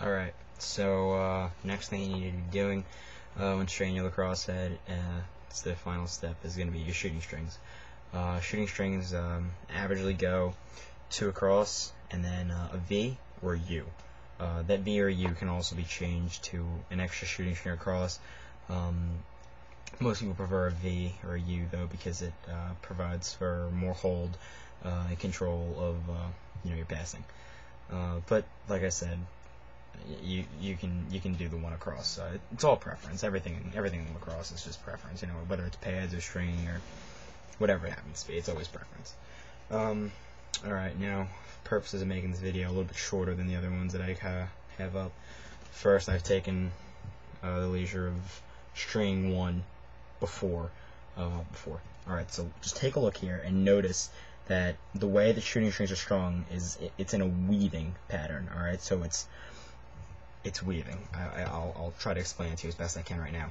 Alright, so next thing you need to be doing when straightening your lacrosse head, it's the final step, is going to be your shooting strings. Shooting strings averagely go 2 across and then a V or a U. That V or U can also be changed to an extra shooting string across. Most people prefer a V or a U though, because it provides for more hold and control of your passing. But like I said, you can do the one across. It's all preference. Everything in lacrosse is just preference. Whether it's pads or string or whatever it happens to be, it's always preference. Alright, now, for purposes of making this video a little bit shorter than the other ones that I have up, first I've taken the leisure of stringing one before. Alright, so just take a look here and notice that the way the shooting strings are strung is it's in a weaving pattern. Alright, so it's weaving. I'll try to explain it to you as best I can right now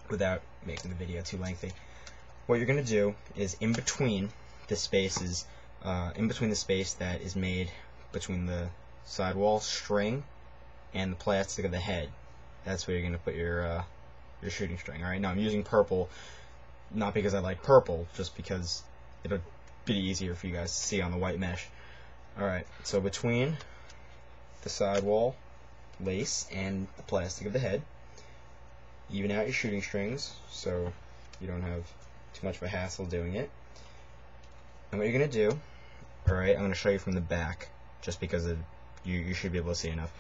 without making the video too lengthy. What you're going to do is in between the spaces, in between the space that is made between the sidewall string and the plastic of the head, that's where you're going to put your shooting string. Alright, now I'm using purple, not because I like purple, just because it'll be easier for you guys to see on the white mesh. Alright, so between the sidewall lace and the plastic of the head, even out your shooting strings so you don't have too much of a hassle doing it. And what you're going to do, alright, I'm going to show you from the back just because you should be able to see enough.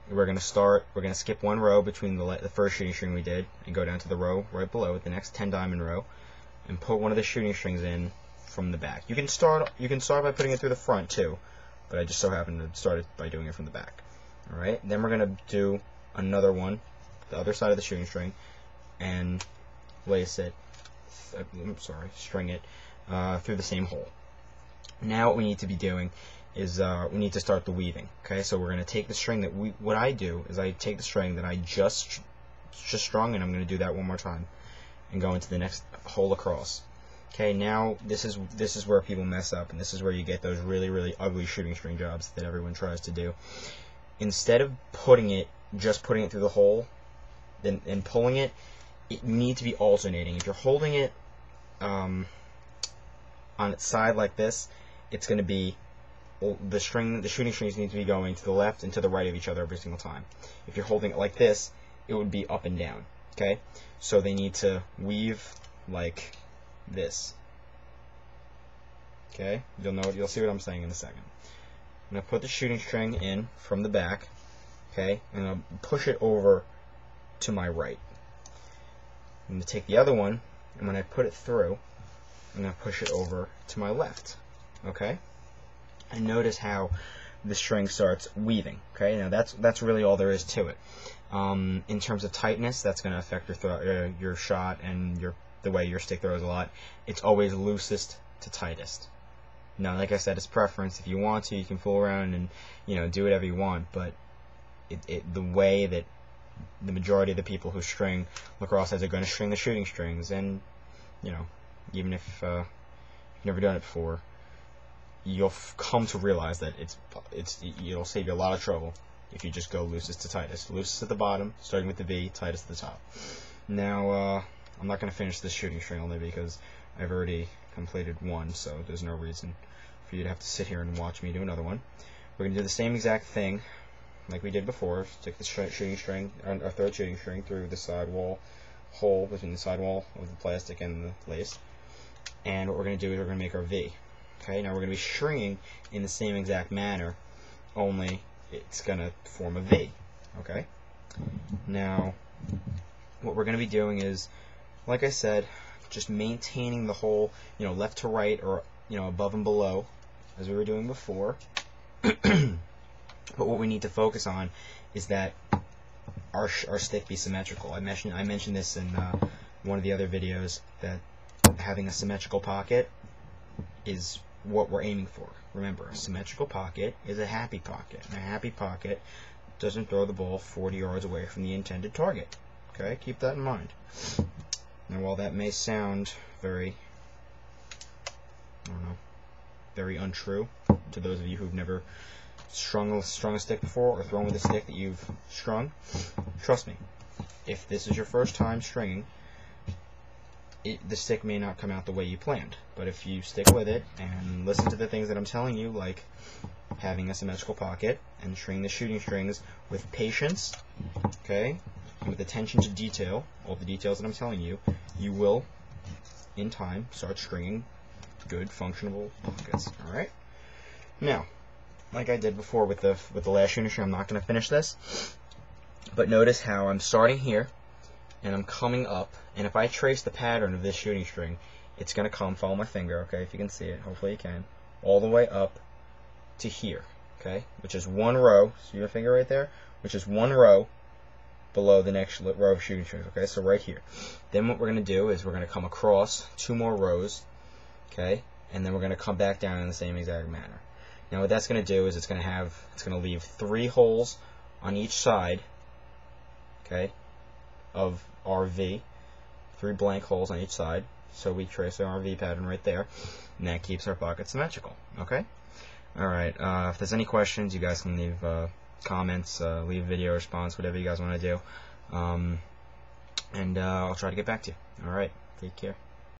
We're going to skip one row between the first shooting string we did and go down to the row right below it, the next 10 diamond row, and put one of the shooting strings in from the back. You can start by putting it through the front too, but I just so happened to start it by doing it from the back. Alright, then we're going to do another one, the other side of the shooting string, and lace it, string it through the same hole. Now what we need to be doing is we need to start the weaving. Okay, so we're going to take the string that what I do is I take the string that I just strung, and I'm going to do that one more time, and go into the next hole across. Okay, now this is where people mess up, and this is where you get those really ugly shooting string jobs that everyone tries to do. Instead of putting it through the hole and pulling it, you need to be alternating. If you're holding it on its side like this, it's going to be the shooting strings need to be going to the left and to the right of each other every single time. If you're holding it like this, it would be up and down. Okay, so they need to weave like this. Okay, you'll see what I'm saying in a second. I'm going to put the shooting string in from the back, okay, and I'm going to push it over to my right. I'm going to take the other one, and when I put it through, I'm going to push it over to my left, okay? And notice how the string starts weaving, okay? Now that's really all there is to it. In terms of tightness, that's going to affect your shot and the way your stick throws a lot. It's always loosest to tightest. Now, like I said, it's preference. If you want to, you can fool around and do whatever you want. But the way that the majority of the people who string lacrosse heads are going to string the shooting strings, and even if you've never done it before, you'll come to realize that it'll save you a lot of trouble if you just go loosest to tightest. Loosest at the bottom, starting with the V, tightest at the top. Now, I'm not going to finish this shooting string only because I've already completed one, so there's no reason for you to have to sit here and watch me do another one. We're going to do the same exact thing like we did before. Stick the shooting string, our third shooting string, through the sidewall hole between the sidewall of the plastic and the lace. And what we're going to do is we're going to make our V. Okay, now we're going to be stringing in the same exact manner, only it's going to form a V. Okay? Now, what we're going to be doing is, like I said, just maintaining the whole, left to right, or above and below, as we were doing before. But what we need to focus on is that our stick be symmetrical. I mentioned this in one of the other videos, that having a symmetrical pocket is what we're aiming for. Remember, a symmetrical pocket is a happy pocket, and a happy pocket doesn't throw the ball 40 yards away from the intended target. Okay, keep that in mind. Now, while that may sound very untrue to those of you who've never strung a stick before or thrown with a stick that you've strung, trust me, if this is your first time stringing, the stick may not come out the way you planned. But if you stick with it and listen to the things that I'm telling you, like having a symmetrical pocket and stringing the shooting strings with patience, okay, and with attention to detail, all the details that I'm telling you, you will, in time, start stringing good, functional pockets. All right. Now, like I did before with the last shooting string, I'm not going to finish this, but notice how I'm starting here and I'm coming up, and if I trace the pattern of this shooting string, it's going to come, follow my finger, okay, if you can see it, hopefully you can, all the way up to here, okay, which is one row, see your finger right there, which is one row below the next row of shooting strings, okay, so right here. Then what we're going to do is we're going to come across 2 more rows, okay, and then we're going to come back down in the same exact manner. Now what that's going to do is it's going to leave 3 holes on each side, okay, of our V, 3 blank holes on each side. So we trace our V pattern right there, and that keeps our pocket symmetrical. Okay. All right. If there's any questions, you guys can leave comments, leave video response, whatever you guys want to do, and I'll try to get back to you. All right. Take care.